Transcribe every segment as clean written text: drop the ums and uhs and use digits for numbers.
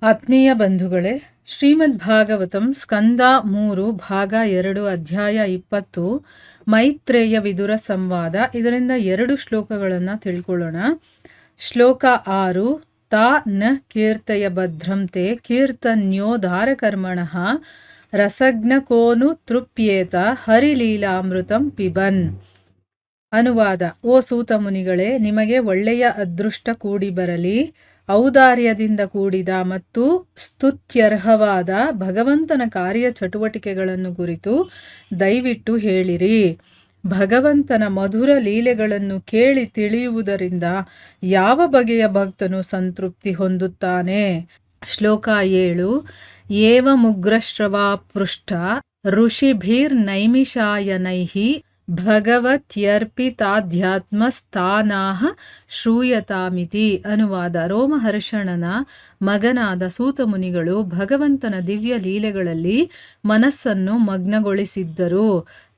ಆತ್ಮೀಯ ಬಂಧುಗಳೇ, ಶ್ರೀಮದ್ ಭಾಗವತಂ ಸ್ಕಂದ 3 ಭಾಗ 2 ಅಧ್ಯಾಯ 20 ಮೈತ್ರೇಯ ವಿದುರ ಸಂವಾದ. ಇದರಿಂದ 2 ಶ್ಲೋಕಗಳನ್ನು ತಿಳ್ಕೊಳ್ಳೋಣ. ಶ್ಲೋಕ 6. ತಾ ನ ಕೀರ್ತಯ ಭದ್ರಂತೆ ಕೀರ್ತನ್ಯೋದಾರಕರ್ಮಣಃ ರಸಜ್ಞಕೋನು ತೃಪ್ಯೇತ ಹರಿಲೀಲಾಮೃತಂ ಪಿಬನ್. ಅನುವಾದ. ಓ ಸೂತ ಮುನಿಗಳೇ, ನಿಮಗೆ ಒಳ್ಳೆಯ ಅದೃಷ್ಟ ಕೂಡಿ ಬರಲಿ. ಔದಾರ್ಯದಿಂದ ಕೂಡಿದ ಮತ್ತು ಸ್ತುತ್ಯರ್ಹವಾದ ಭಗವಂತನ ಕಾರ್ಯ ಚಟುವಟಿಕೆಗಳನ್ನು ಕುರಿತು ದಯವಿಟ್ಟು ಹೇಳಿರಿ. ಭಗವಂತನ ಮಧುರ ಲೀಲೆಗಳನ್ನು ಕೇಳಿ ತಿಳಿಯುವುದರಿಂದ ಯಾವ ಬಗೆಯ ಭಕ್ತನು ಸಂತೃಪ್ತಿ ಹೊಂದುತ್ತಾನೆ. ಶ್ಲೋಕ 7. ಏವಮುಗ್ರಶ್ರವಾ ಪೃಷ್ಠ ಋಷಿಭಿರ್ನೈಮಿಷಾಯನೈಃ ಭಗವತ್ಯರ್ಪಿತಾಧ್ಯಾತ್ಮಸ್ಥಾನಾಃ ಶ್ರೂಯತಾಮಿತಿ. ಅನುವಾದ. ರೋಮಹರ್ಷಣನ ಮಗನಾದ ಸೂತ ಮುನಿಗಳು ಭಗವಂತನ ದಿವ್ಯ ಲೀಲೆಗಳಲ್ಲಿ ಮನಸ್ಸನ್ನು ಮಗ್ನಗೊಳಿಸಿದ್ದರು.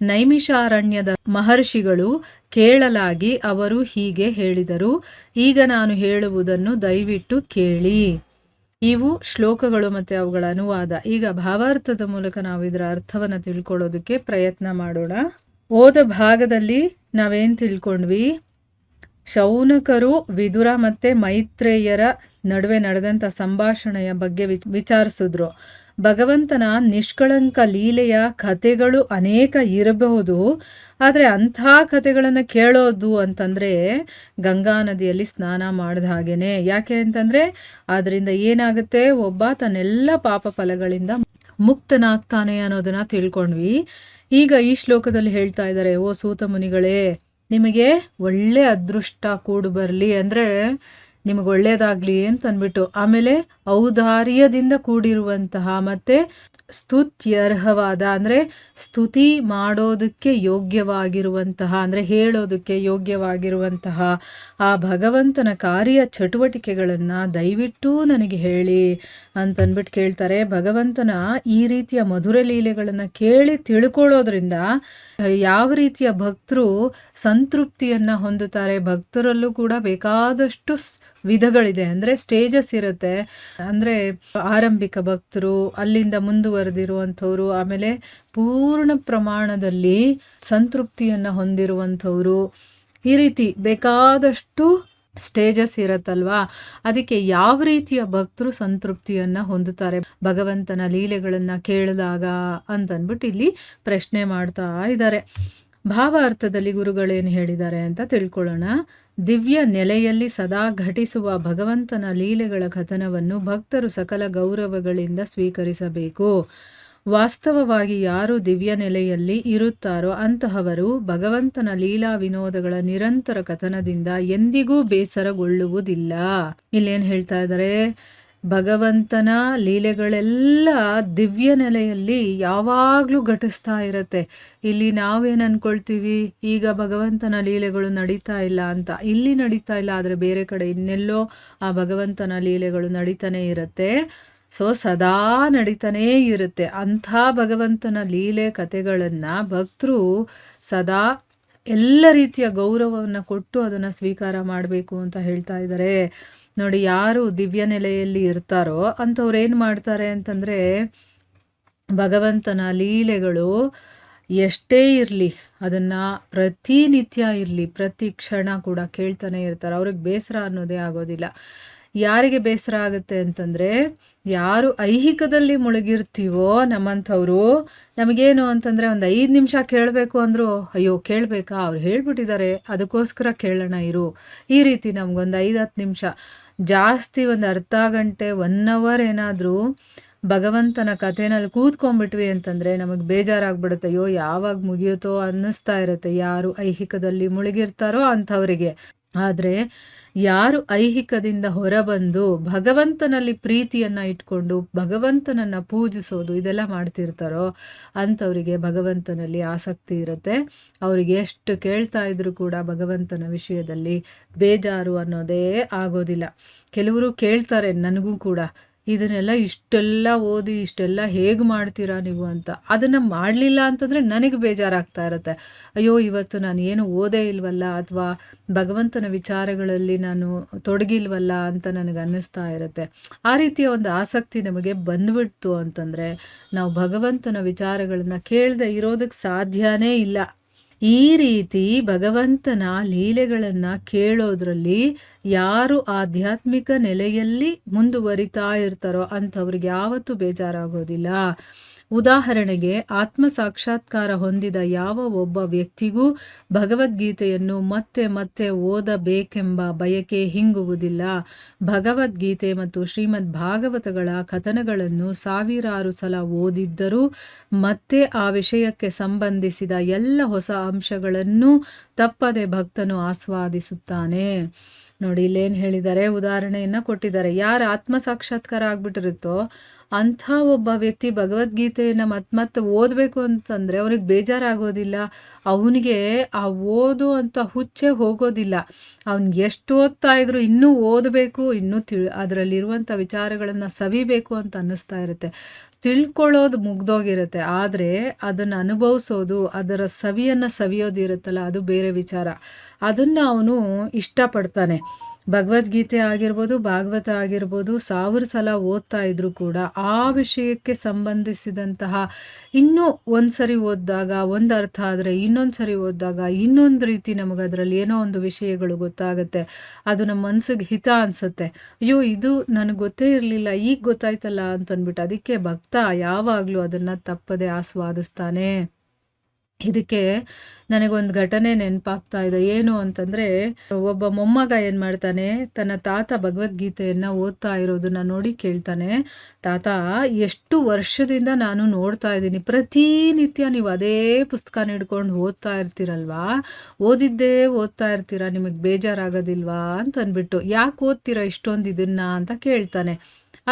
ನೈಮಿಷಾರಣ್ಯದ ಮಹರ್ಷಿಗಳು ಕೇಳಲಾಗಿ ಅವರು ಹೀಗೆ ಹೇಳಿದರು. ಈಗ ನಾನು ಹೇಳುವುದನ್ನು ದಯವಿಟ್ಟು ಕೇಳಿ. ಇವು ಶ್ಲೋಕಗಳು ಮತ್ತು ಅವುಗಳ ಅನುವಾದ. ಈಗ ಭಾವಾರ್ಥದ ಮೂಲಕ ನಾವು ಇದರ ಅರ್ಥವನ್ನು ತಿಳ್ಕೊಳ್ಳೋದಕ್ಕೆ ಪ್ರಯತ್ನ ಮಾಡೋಣ. ಓದ ಭಾಗದಲ್ಲಿ ನಾವೇನು ತಿಳ್ಕೊಂಡ್ವಿ? ಶೌನಕರು ವಿದುರ ಮತ್ತು ಮೈತ್ರೇಯರ ನಡುವೆ ನಡೆದಂಥ ಸಂಭಾಷಣೆಯ ಬಗ್ಗೆ ವಿಚಾರಿಸಿದ್ರು. ಭಗವಂತನ ನಿಷ್ಕಳಂಕ ಲೀಲೆಯ ಕಥೆಗಳು ಅನೇಕ ಇರಬಹುದು, ಆದರೆ ಅಂಥ ಕಥೆಗಳನ್ನು ಕೇಳೋದು ಅಂತಂದರೆ ಗಂಗಾ ನದಿಯಲ್ಲಿ ಸ್ನಾನ ಮಾಡಿದ ಹಾಗೇನೆ. ಯಾಕೆ ಅಂತಂದರೆ ಅದರಿಂದ ಏನಾಗುತ್ತೆ, ಒಬ್ಬ ತನ್ನೆಲ್ಲ ಪಾಪ ಫಲಗಳಿಂದ ಮುಕ್ತನಾಗ್ತಾನೆ ಅನ್ನೋದನ್ನ ತಿಳ್ಕೊಂಡ್ವಿ. ಈಗ ಈ ಶ್ಲೋಕದಲ್ಲಿ ಹೇಳ್ತಾ ಇದ್ದಾರೆ, ಓ ಸೂತ ಮುನಿಗಳೇ, ನಿಮಗೆ ಒಳ್ಳೆ ಅದೃಷ್ಟ ಕೂಡು ಬರಲಿ, ಅಂದರೆ ನಿಮಗೆ ಒಳ್ಳೇದಾಗಲಿ ಅಂತ ಅಂದ್ಬಿಟ್ಟು. ಆಮೇಲೆ ಔದಾರ್ಯದಿಂದ ಕೂಡಿರುವಂತಹ ಮತ್ತು ಸ್ತುತ್ಯರ್ಹವಾದ, ಅಂದರೆ ಸ್ತುತಿ ಮಾಡೋದಕ್ಕೆ ಯೋಗ್ಯವಾಗಿರುವಂತಹ, ಅಂದರೆ ಹೇಳೋದಕ್ಕೆ ಯೋಗ್ಯವಾಗಿರುವಂತಹ ಆ ಭಗವಂತನ ಕಾರ್ಯ ಚಟುವಟಿಕೆಗಳನ್ನು ದಯವಿಟ್ಟು ನನಗೆ ಹೇಳಿ ಅಂತಂದ್ಬಿಟ್ಟು ಕೇಳ್ತಾರೆ. ಭಗವಂತನ ಈ ರೀತಿಯ ಮಧುರ ಲೀಲೆಗಳನ್ನು ಕೇಳಿ ತಿಳ್ಕೊಳ್ಳೋದ್ರಿಂದ ಯಾವ ರೀತಿಯ ಭಕ್ತರು ಸಂತೃಪ್ತಿಯನ್ನು ಹೊಂದುತ್ತಾರೆ. ಭಕ್ತರಲ್ಲೂ ಕೂಡ ಬೇಕಾದಷ್ಟು ವಿಧಗಳಿದೆ, ಅಂದರೆ ಸ್ಟೇಜಸ್ ಇರುತ್ತೆ. ಅಂದರೆ ಆರಂಭಿಕ ಭಕ್ತರು, ಅಲ್ಲಿಂದ ಮುಂದುವರೆದಿರುವಂಥವ್ರು, ಆಮೇಲೆ ಪೂರ್ಣ ಪ್ರಮಾಣದಲ್ಲಿ ಸಂತೃಪ್ತಿಯನ್ನು ಹೊಂದಿರುವಂಥವ್ರು, ಈ ರೀತಿ ಬೇಕಾದಷ್ಟು ಸ್ಟೇಜಸ್ ಇರತ್ತಲ್ವಾ. ಅದಕ್ಕೆ ಯಾವ ರೀತಿಯ ಭಕ್ತರು ಸಂತೃಪ್ತಿಯನ್ನು ಹೊಂದುತ್ತಾರೆ ಭಗವಂತನ ಲೀಲೆಗಳನ್ನು ಕೇಳಿದಾಗ ಅಂತಂದ್ಬಿಟ್ಟು ಇಲ್ಲಿ ಪ್ರಶ್ನೆ ಮಾಡ್ತಾ ಇದ್ದಾರೆ. ಭಾವಾರ್ಥದಲ್ಲಿ ಗುರುಗಳೇನು ಹೇಳಿದ್ದಾರೆ ಅಂತ ತಿಳ್ಕೊಳ್ಳೋಣ. ದಿವ್ಯ ನೆಲೆಯಲ್ಲಿ ಸದಾ ಘಟಿಸುವ ಭಗವಂತನ ಲೀಲೆಗಳ ಕಥನವನ್ನು ಭಕ್ತರು ಸಕಲ ಗೌರವಗಳಿಂದ ಸ್ವೀಕರಿಸಬೇಕು. ವಾಸ್ತವವಾಗಿ ಯಾರು ದಿವ್ಯ ನೆಲೆಯಲ್ಲಿ ಇರುತ್ತಾರೋ ಅಂತಹವರು ಭಗವಂತನ ಲೀಲಾ ವಿನೋದಗಳ ನಿರಂತರ ಕಥನದಿಂದ ಎಂದಿಗೂ ಬೇಸರಗೊಳ್ಳುವುದಿಲ್ಲ. ಇಲ್ಲೇನು ಹೇಳ್ತಾ ಇದ್ದಾರೆ? ಭಗವಂತನ ಲೀಲೆಗಳೆಲ್ಲ ದಿವ್ಯ ನೆಲೆಯಲ್ಲಿ ಯಾವಾಗಲೂ ಘಟಿಸ್ತಾ ಇರತ್ತೆ. ಇಲ್ಲಿ ನಾವೇನು ಅನ್ಕೊಳ್ತೀವಿ, ಈಗ ಭಗವಂತನ ಲೀಲೆಗಳು ನಡೀತಾ ಇಲ್ಲ ಅಂತ. ಇಲ್ಲಿ ನಡೀತಾ ಇಲ್ಲ, ಆದರೆ ಬೇರೆ ಕಡೆ ಇನ್ನೆಲ್ಲೋ ಆ ಭಗವಂತನ ಲೀಲೆಗಳು ನಡೀತಾನೆ ಇರುತ್ತೆ. ಸೊ ಸದಾ ನಡೀತಾನೇ ಇರುತ್ತೆ. ಅಂಥ ಭಗವಂತನ ಲೀಲೆ ಕಥೆಗಳನ್ನು ಭಕ್ತರು ಸದಾ ಎಲ್ಲ ರೀತಿಯ ಗೌರವವನ್ನು ಕೊಟ್ಟು ಅದನ್ನು ಸ್ವೀಕಾರ ಮಾಡಬೇಕು ಅಂತ ಹೇಳ್ತಾ ಇದ್ದಾರೆ. ನೋಡಿ, ಯಾರು ದಿವ್ಯ ನೆಲೆಯಲ್ಲಿ ಇರ್ತಾರೋ ಅಂಥವ್ರು ಏನು ಮಾಡ್ತಾರೆ ಅಂತಂದರೆ, ಭಗವಂತನ ಲೀಲೆಗಳು ಎಷ್ಟೇ ಇರಲಿ ಅದನ್ನು ಪ್ರತಿನಿತ್ಯ ಇರಲಿ, ಪ್ರತಿ ಕ್ಷಣ ಕೂಡ ಕೇಳ್ತಾನೆ ಇರ್ತಾರೆ. ಅವ್ರಿಗೆ ಬೇಸರ ಅನ್ನೋದೇ ಆಗೋದಿಲ್ಲ. ಯಾರಿಗೆ ಬೇಸರ ಆಗುತ್ತೆ ಅಂತಂದರೆ, ಯಾರು ಐಹಿಕದಲ್ಲಿ ಮುಳುಗಿರ್ತೀವೋ ನಮ್ಮಂಥವ್ರು, ನಮಗೇನು ಅಂತಂದರೆ ಒಂದು 5 ನಿಮಿಷ ಕೇಳಬೇಕು ಅಂದರೂ ಅಯ್ಯೋ ಕೇಳಬೇಕಾ, ಅವ್ರು ಹೇಳ್ಬಿಟ್ಟಿದ್ದಾರೆ ಅದಕ್ಕೋಸ್ಕರ ಕೇಳೋಣ ಇರು, ಈ ರೀತಿ ನಮಗೊಂದು 5-10 ನಿಮಿಷ ಜಾಸ್ತಿ, ಒಂದು ಅರ್ಧ ಗಂಟೆ 1 ಅವರ್ ಏನಾದರೂ ಭಗವಂತನ ಕಥೆನಲ್ಲಿ ಕೂತ್ಕೊಂಡ್ಬಿಟ್ವಿ ಅಂತಂದರೆ ನಮಗೆ ಬೇಜಾರಾಗ್ಬಿಡುತ್ತೆ. ಅಯ್ಯೋ ಯಾವಾಗ ಮುಗಿಯುತ್ತೋ ಅನ್ನಿಸ್ತಾ ಇರುತ್ತೆ ಯಾರು ಐಹಿಕದಲ್ಲಿ ಮುಳುಗಿರ್ತಾರೋ ಅಂಥವರಿಗೆ. ಆದರೆ ಯಾರು ಐಹಿಕದಿಂದ ಹೊರಬಂದು ಭಗವಂತನಲ್ಲಿ ಪ್ರೀತಿಯನ್ನು ಇಟ್ಕೊಂಡು ಭಗವಂತನನ್ನು ಪೂಜಿಸೋದು ಇದೆಲ್ಲ ಮಾಡ್ತಿರ್ತಾರೋ ಅಂಥವರಿಗೆ ಭಗವಂತನಲ್ಲಿ ಆಸಕ್ತಿ ಇರುತ್ತೆ. ಅವರಿಗೆ ಎಷ್ಟು ಕೇಳ್ತಾ ಇದ್ರೂ ಕೂಡ ಭಗವಂತನ ವಿಷಯದಲ್ಲಿ ಬೇಜಾರು ಅನ್ನೋದೇ ಆಗೋದಿಲ್ಲ. ಕೆಲವರು ಕೇಳ್ತಾರೆ, ನನಗೂ ಕೂಡ ಇದನ್ನೆಲ್ಲ ಇಷ್ಟೆಲ್ಲ ಓದಿ ಇಷ್ಟೆಲ್ಲ ಹೇಗೆ ಮಾಡ್ತೀರಾ ನೀವು ಅಂತ. ಅದನ್ನು ಮಾಡಲಿಲ್ಲ ಅಂತಂದರೆ ನನಗೆ ಬೇಜಾರಾಗ್ತಾ ಇರುತ್ತೆ. ಅಯ್ಯೋ ಇವತ್ತು ನಾನು ಏನು ಓದೇ ಇಲ್ವಲ್ಲ, ಅಥವಾ ಭಗವಂತನ ವಿಚಾರಗಳಲ್ಲಿ ನಾನು ತೊಡಗಿಲ್ವಲ್ಲ ಅಂತ ನನಗೆ ಅನ್ನಿಸ್ತಾ ಇರುತ್ತೆ. ಆ ರೀತಿಯ ಒಂದು ಆಸಕ್ತಿ ನಮಗೆ ಬಂದ್ಬಿಡ್ತು ಅಂತಂದರೆ ನಾವು ಭಗವಂತನ ವಿಚಾರಗಳನ್ನು ಕೇಳದೆ ಇರೋದಕ್ಕೆ ಸಾಧ್ಯನೇ ಇಲ್ಲ. ಈ ರೀತಿ ಭಗವಂತನ ಲೀಲೆಗಳನ್ನು ಕೇಳೋದ್ರಲ್ಲಿ ಯಾರು ಆಧ್ಯಾತ್ಮಿಕ ನೆಲೆಯಲ್ಲಿ ಮುಂದುವರಿತಾ ಇರ್ತಾರೋ ಅಂಥವ್ರಿಗೆ ಯಾವತ್ತೂ ಬೇಜಾರಾಗೋದಿಲ್ಲ. ಉದಾಹರಣೆಗೆ ಆತ್ಮ ಸಾಕ್ಷಾತ್ಕಾರ ಹೊಂದಿದ ಯಾವ ಒಬ್ಬ ವ್ಯಕ್ತಿಗೂ ಭಗವದ್ಗೀತೆಯನ್ನು ಮತ್ತೆ ಮತ್ತೆ ಓದಬೇಕೆಂಬ ಬಯಕೆ ಹಿಂಗುವುದಿಲ್ಲ. ಭಗವದ್ಗೀತೆ ಮತ್ತು ಶ್ರೀಮದ್ ಭಾಗವತಗಳ ಕಥನಗಳನ್ನು ಸಾವಿರಾರು ಸಲ ಓದಿದ್ದರೂ ಮತ್ತೆ ಆ ವಿಷಯಕ್ಕೆ ಸಂಬಂಧಿಸಿದ ಎಲ್ಲ ಹೊಸ ಅಂಶಗಳನ್ನು ತಪ್ಪದೆ ಭಕ್ತನು ಆಸ್ವಾದಿಸುತ್ತಾನೆ. ನೋಡಿ, ಇಲ್ಲೇನು ಹೇಳಿದ್ದಾರೆ, ಉದಾಹರಣೆಯನ್ನು ಕೊಟ್ಟಿದ್ದಾರೆ. ಯಾರು ಆತ್ಮ ಸಾಕ್ಷಾತ್ಕಾರ ಆಗ್ಬಿಟ್ಟಿರುತ್ತೋ ಅಂಥ ಒಬ್ಬ ವ್ಯಕ್ತಿ ಭಗವದ್ಗೀತೆಯನ್ನು ಮತ್ತೆ ಓದಬೇಕು ಅಂತಂದರೆ ಅವನಿಗೆ ಬೇಜಾರಾಗೋದಿಲ್ಲ. ಅವನಿಗೆ ಆ ಓದು ಅಂತ ಹುಚ್ಚೆ ಹೋಗೋದಿಲ್ಲ. ಅವ್ನಿಗೆ ಎಷ್ಟು ಓದ್ತಾ ಇದ್ರು ಇನ್ನೂ ಓದಬೇಕು, ಇನ್ನೂ ಅದರಲ್ಲಿರುವಂಥ ವಿಚಾರಗಳನ್ನು ಸವಿಬೇಕು ಅಂತ ಅನ್ನಿಸ್ತಾ ಇರುತ್ತೆ. ತಿಳ್ಕೊಳ್ಳೋದು ಮುಗ್ದೋಗಿರುತ್ತೆ, ಆದರೆ ಅದನ್ನು ಅನುಭವಿಸೋದು, ಅದರ ಸವಿಯನ್ನು ಸವಿಯೋದಿರುತ್ತಲ್ಲ, ಅದು ಬೇರೆ ವಿಚಾರ. ಅದನ್ನು ಅವನು ಇಷ್ಟಪಡ್ತಾನೆ. ಭಗವದ್ಗೀತೆ ಆಗಿರ್ಬೋದು, ಭಾಗವತ ಆಗಿರ್ಬೋದು, 1000 ಸಲ ಓದ್ತಾ ಇದ್ರೂ ಕೂಡ ಆ ವಿಷಯಕ್ಕೆ ಸಂಬಂಧಿಸಿದಂತಹ ಇನ್ನೂ ಒಂದು ಸರಿ ಓದಿದಾಗ ಒಂದು ಅರ್ಥ ಆದರೆ ಇನ್ನೊಂದು ಸರಿ ಓದಿದಾಗ ಇನ್ನೊಂದು ರೀತಿ ನಮಗೆ ಅದರಲ್ಲಿ ಏನೋ ಒಂದು ವಿಷಯಗಳು ಗೊತ್ತಾಗುತ್ತೆ. ಅದು ನಮ್ಮ ಮನಸ್ಸಿಗೆ ಹಿತ ಅನಿಸುತ್ತೆ. ಅಯ್ಯೋ ಇದು ನನಗೆ ಗೊತ್ತೇ ಇರಲಿಲ್ಲ, ಈಗ ಗೊತ್ತಾಯ್ತಲ್ಲ ಅಂತಂದ್ಬಿಟ್ಟು. ಅದಕ್ಕೆ ಭಕ್ತ ಯಾವಾಗಲೂ ಅದನ್ನು ತಪ್ಪದೆ ಆಸ್ವಾದಿಸ್ತಾನೆ. ಇದಕ್ಕೆ ನನಗೊಂದು ಘಟನೆ ನೆನಪಾಗ್ತಾ ಇದೆ. ಏನು ಅಂತಂದರೆ, ಒಬ್ಬ ಮೊಮ್ಮಗ ಏನು ಮಾಡ್ತಾನೆ, ತನ್ನ ತಾತ ಭಗವದ್ಗೀತೆಯನ್ನು ಓದ್ತಾ ಇರೋದನ್ನ ನೋಡಿ ಕೇಳ್ತಾನೆ, ತಾತ ಎಷ್ಟು ವರ್ಷದಿಂದ ನಾನು ನೋಡ್ತಾ ಇದ್ದೀನಿ, ಪ್ರತಿನಿತ್ಯ ನೀವು ಅದೇ ಪುಸ್ತಕನ ಹಿಡ್ಕೊಂಡು ಓದ್ತಾ ಇರ್ತೀರಲ್ವಾ, ಓದಿದ್ದೇ ಓದ್ತಾ ಇರ್ತೀರಾ, ನಿಮಗೆ ಬೇಜಾರಾಗೋದಿಲ್ವಾ ಅಂತಂದ್ಬಿಟ್ಟು. ಯಾಕೆ ಓದ್ತೀರಾ ಇಷ್ಟೊಂದು ಇದನ್ನು ಅಂತ ಕೇಳ್ತಾನೆ.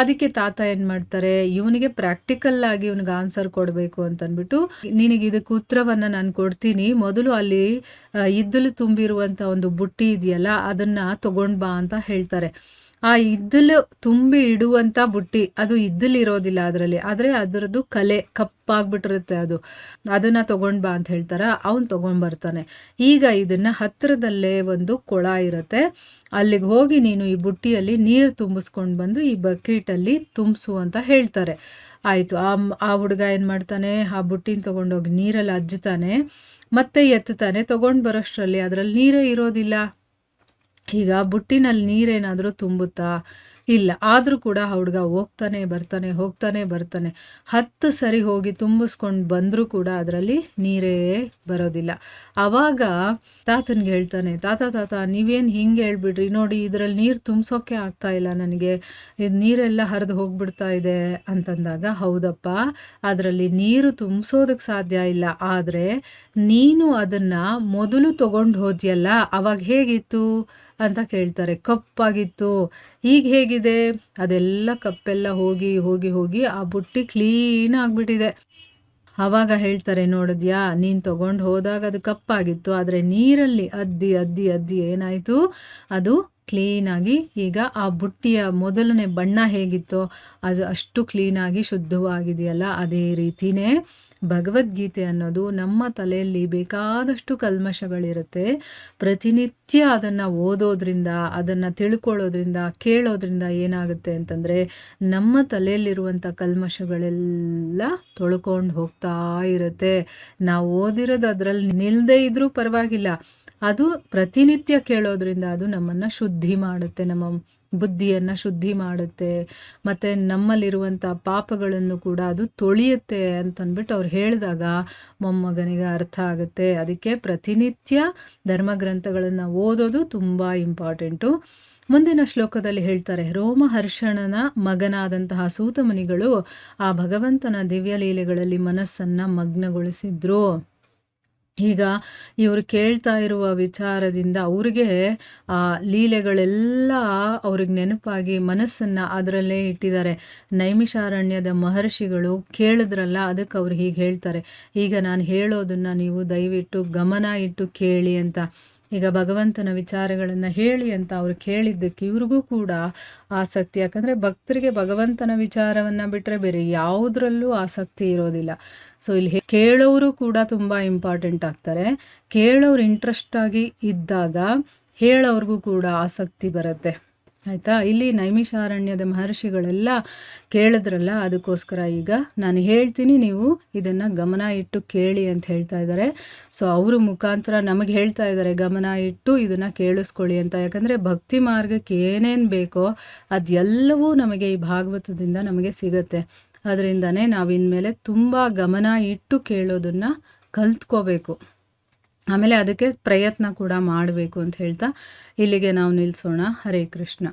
ಅದಕ್ಕೆ ತಾತ ಏನು ಮಾಡ್ತಾರೆ, ಇವನಿಗೆ ಪ್ರಾಕ್ಟಿಕಲ್ ಆಗಿ ಇವನಿಗೆ ಆನ್ಸರ್ ಕೊಡಬೇಕು ಅಂತಂದ್ಬಿಟ್ಟು, ನಿನಗೆ ಇದಕ್ಕೆ ಉತ್ತರವನ್ನು ನಾನು ಕೊಡ್ತೀನಿ, ಮೊದಲು ಅಲ್ಲಿ ಇದ್ದಲು ತುಂಬಿರುವಂಥ ಒಂದು ಬುಟ್ಟಿ ಇದೆಯಲ್ಲ ಅದನ್ನು ತಗೊಂಡು ಬಾ ಅಂತ ಹೇಳ್ತಾರೆ. ಆ ಇದ್ದಲು ತುಂಬಿ ಇಡುವಂಥ ಬುಟ್ಟಿ, ಅದು ಇದ್ದಲಿರೋದಿಲ್ಲ ಅದರಲ್ಲಿ, ಆದರೆ ಅದರದ್ದು ಕಲೆ ಕಪ್ಪಾಗ್ಬಿಟ್ಟಿರುತ್ತೆ, ಅದನ್ನು ತೊಗೊಂಡು ಬಾ ಅಂತ ಹೇಳ್ತಾರೆ. ಅವನು ತೊಗೊಂಡ್ಬರ್ತಾನೆ. ಈಗ ಇದನ್ನು ಹತ್ತಿರದಲ್ಲೇ ಒಂದು ಕೊಳ ಇರುತ್ತೆ, ಅಲ್ಲಿಗೆ ಹೋಗಿ ನೀನು ಈ ಬುಟ್ಟಿಯಲ್ಲಿ ನೀರು ತುಂಬಿಸ್ಕೊಂಡು ಬಂದು ಈ ಬಕೆಟಲ್ಲಿ ತುಂಬಿಸು ಅಂತ ಹೇಳ್ತಾರೆ. ಆಯಿತು. ಆ ಹುಡುಗ ಏನು ಮಾಡ್ತಾನೆ, ಆ ಬುಟ್ಟಿನ ತೊಗೊಂಡೋಗಿ ನೀರಲ್ಲಿ ಅಜ್ಜುತ್ತಾನೆ, ಮತ್ತೆ ಎತ್ತುತ್ತಾನೆ. ತೊಗೊಂಡು ಬರೋಷ್ಟರಲ್ಲಿ ಅದರಲ್ಲಿ ನೀರೇ ಇರೋದಿಲ್ಲ. ಈಗ ಬುಟ್ಟಿನಲ್ಲಿ ನೀರೇನಾದರೂ ತುಂಬುತ್ತಾ? ಇಲ್ಲ. ಆದರೂ ಕೂಡ ಆ ಹುಡುಗ ಹೋಗ್ತಾನೆ ಬರ್ತಾನೆ 10 ಸರಿ ಹೋಗಿ ತುಂಬಿಸ್ಕೊಂಡು ಬಂದರೂ ಕೂಡ ಅದರಲ್ಲಿ ನೀರೇ ಬರೋದಿಲ್ಲ. ಆವಾಗ ತಾತನಿಗೆ ಹೇಳ್ತಾನೆ, ತಾತ ನೀವೇನು ಹಿಂಗೆ ಹೇಳ್ಬಿಡ್ರಿ, ನೋಡಿ ಇದರಲ್ಲಿ ನೀರು ತುಂಬಿಸೋಕ್ಕೆ ಆಗ್ತಾ ಇಲ್ಲ ನನಗೆ, ಇದು ನೀರೆಲ್ಲ ಹರಿದು ಹೋಗ್ಬಿಡ್ತಾ ಇದೆ ಅಂತಂದಾಗ, ಹೌದಪ್ಪ ಅದರಲ್ಲಿ ನೀರು ತುಂಬಿಸೋದಕ್ಕೆ ಸಾಧ್ಯ ಇಲ್ಲ, ಆದರೆ ನೀನು ಅದನ್ನು ಮೊದಲು ತೊಗೊಂಡು ಹೋದ್ಯಲ್ಲ ಅವಾಗ ಹೇಗಿತ್ತು ಅಂತ ಕೇಳ್ತಾರೆ. ಕಪ್ಪಾಗಿತ್ತು. ಈಗ ಹೇಗಿದೆ? ಅದೆಲ್ಲ ಕಪ್ಪೆಲ್ಲ ಹೋಗಿ ಹೋಗಿ ಹೋಗಿ ಆ ಬುಟ್ಟಿ ಕ್ಲೀನ್ ಆಗಿಬಿಟ್ಟಿದೆ. ಆವಾಗ ಹೇಳ್ತಾರೆ, ನೋಡಿದ್ಯಾ, ನೀನು ತೊಗೊಂಡು ಹೋದಾಗ ಅದು ಕಪ್ಪಾಗಿತ್ತು, ಆದರೆ ನೀರಲ್ಲಿ ಅದ್ದಿ ಏನಾಯಿತು, ಅದು ಕ್ಲೀನಾಗಿ ಈಗ ಆ ಬುಟ್ಟಿಯ ಮೊದಲನೇ ಬಣ್ಣ ಹೇಗಿತ್ತೋ ಅದು ಅಷ್ಟು ಕ್ಲೀನಾಗಿ ಶುದ್ಧವಾಗಿದೆಯಲ್ಲ. ಅದೇ ರೀತಿಯೇ ಭಗವದ್ಗೀತೆ ಅನ್ನೋದು ನಮ್ಮ ತಲೆಯಲ್ಲಿ ಬೇಕಾದಷ್ಟು ಕಲ್ಮಶಗಳಿರುತ್ತೆ. ಪ್ರತಿನಿತ್ಯ ಅದನ್ನು ಓದೋದ್ರಿಂದ, ಅದನ್ನು ತಿಳ್ಕೊಳ್ಳೋದ್ರಿಂದ, ಕೇಳೋದ್ರಿಂದ ಏನಾಗುತ್ತೆ ಅಂತಂದರೆ ನಮ್ಮ ತಲೆಯಲ್ಲಿರುವಂಥ ಕಲ್ಮಶಗಳೆಲ್ಲ ತೊಳ್ಕೊಂಡು ಹೋಗ್ತಾ ಇರುತ್ತೆ. ನಾವು ಓದಿರೋದು ಅದರಲ್ಲಿ ನಿಲ್ಲದೇ ಇದ್ರೂ ಪರವಾಗಿಲ್ಲ, ಅದು ಪ್ರತಿನಿತ್ಯ ಕೇಳೋದ್ರಿಂದ ಅದು ನಮ್ಮನ್ನು ಶುದ್ಧಿ ಮಾಡುತ್ತೆ, ನಮ್ಮ ಬುದ್ಧಿಯನ್ನು ಶುದ್ಧಿ ಮಾಡುತ್ತೆ, ಮತ್ತು ನಮ್ಮಲ್ಲಿರುವಂಥ ಪಾಪಗಳನ್ನು ಕೂಡ ಅದು ತೊಳೆಯುತ್ತೆ ಅಂತಂದ್ಬಿಟ್ಟು ಅವ್ರು ಹೇಳಿದಾಗ ಮೊಮ್ಮಗನಿಗೆ ಅರ್ಥ ಆಗುತ್ತೆ. ಅದಕ್ಕೆ ಪ್ರತಿನಿತ್ಯ ಧರ್ಮಗ್ರಂಥಗಳನ್ನು ಓದೋದು ತುಂಬ ಇಂಪಾರ್ಟೆಂಟು. ಮುಂದಿನ ಶ್ಲೋಕದಲ್ಲಿ ಹೇಳ್ತಾರೆ, ರೋಮಹರ್ಷಣನ ಮಗನಾದಂತಹ ಸೂತಮುನಿಗಳು ಆ ಭಗವಂತನ ದಿವ್ಯಲೀಲೆಗಳಲ್ಲಿ ಮನಸ್ಸನ್ನು ಮಗ್ನಗೊಳಿಸಿದ್ರು. ಈಗ ಇವರು ಕೇಳ್ತಾ ಇರುವ ವಿಚಾರದಿಂದ ಅವ್ರಿಗೆ ಆ ಲೀಲೆಗಳೆಲ್ಲ ಅವ್ರಿಗೆ ನೆನಪಾಗಿ ಮನಸ್ಸನ್ನು ಅದರಲ್ಲೇ ಇಟ್ಟಿದ್ದಾರೆ. ನೈಮಿಷಾರಣ್ಯದ ಮಹರ್ಷಿಗಳು ಕೇಳಿದ್ರಲ್ಲ, ಅದಕ್ಕೆ ಅವ್ರು ಹೀಗೆ ಹೇಳ್ತಾರೆ, ಈಗ ನಾನು ಹೇಳೋದನ್ನು ನೀವು ದಯವಿಟ್ಟು ಗಮನ ಇಟ್ಟು ಕೇಳಿ ಅಂತ. ಈಗ ಭಗವಂತನ ವಿಚಾರಗಳನ್ನು ಹೇಳಿ ಅಂತ ಅವ್ರು ಕೇಳಿದ್ದಕ್ಕೆ ಇವ್ರಿಗೂ ಕೂಡ ಆಸಕ್ತಿ, ಯಾಕಂದರೆ ಭಕ್ತರಿಗೆ ಭಗವಂತನ ವಿಚಾರವನ್ನು ಬಿಟ್ಟರೆ ಬೇರೆ ಯಾವುದರಲ್ಲೂ ಆಸಕ್ತಿ ಇರೋದಿಲ್ಲ. ಸೊ ಇಲ್ಲಿ ಕೇಳೋರು ಕೂಡ ತುಂಬ ಇಂಪಾರ್ಟೆಂಟ್ ಆಗ್ತಾರೆ. ಕೇಳೋರು ಇಂಟ್ರೆಸ್ಟ್ ಆಗಿ ಇದ್ದಾಗ ಹೇಳೋರ್ಗೂ ಕೂಡ ಆಸಕ್ತಿ ಬರುತ್ತೆ, ಆಯಿತಾ. ಇಲ್ಲಿ ನೈಮಿಷಾರಣ್ಯದ ಮಹರ್ಷಿಗಳೆಲ್ಲ ಕೇಳಿದ್ರಲ್ಲ, ಅದಕ್ಕೋಸ್ಕರ ಈಗ ನಾನು ಹೇಳ್ತೀನಿ, ನೀವು ಇದನ್ನು ಗಮನ ಇಟ್ಟು ಕೇಳಿ ಅಂತ ಹೇಳ್ತಾ ಇದ್ದಾರೆ. ಸೊ ಅವರು ಮುಖಾಂತರ ನಮಗೆ ಹೇಳ್ತಾ ಇದ್ದಾರೆ ಗಮನ ಇಟ್ಟು ಇದನ್ನು ಕೇಳಿಸ್ಕೊಳ್ಳಿ ಅಂತ. ಯಾಕಂದರೆ ಭಕ್ತಿ ಮಾರ್ಗಕ್ಕೆ ಏನೇನು ಬೇಕೋ ಅದೆಲ್ಲವೂ ನಮಗೆ ಈ ಭಾಗವತದಿಂದ ನಮಗೆ ಸಿಗುತ್ತೆ. ಅದರಿಂದನೇ ನಾವು ಇನ್ಮೇಲೆ ತುಂಬ ಗಮನ ಇಟ್ಟು ಕೇಳೋದನ್ನು ಕಲ್ತ್ಕೋಬೇಕು. ಆಮೇಲೆ ಅದಕ್ಕೆ ಪ್ರಯತ್ನ ಕೂಡ ಮಾಡಬೇಕು ಅಂತ ಹೇಳ್ತಾ ಇಲ್ಲಿಗೆ ನಾವು ನಿಲ್ಲಿಸೋಣ. ಹರೇ ಕೃಷ್ಣ.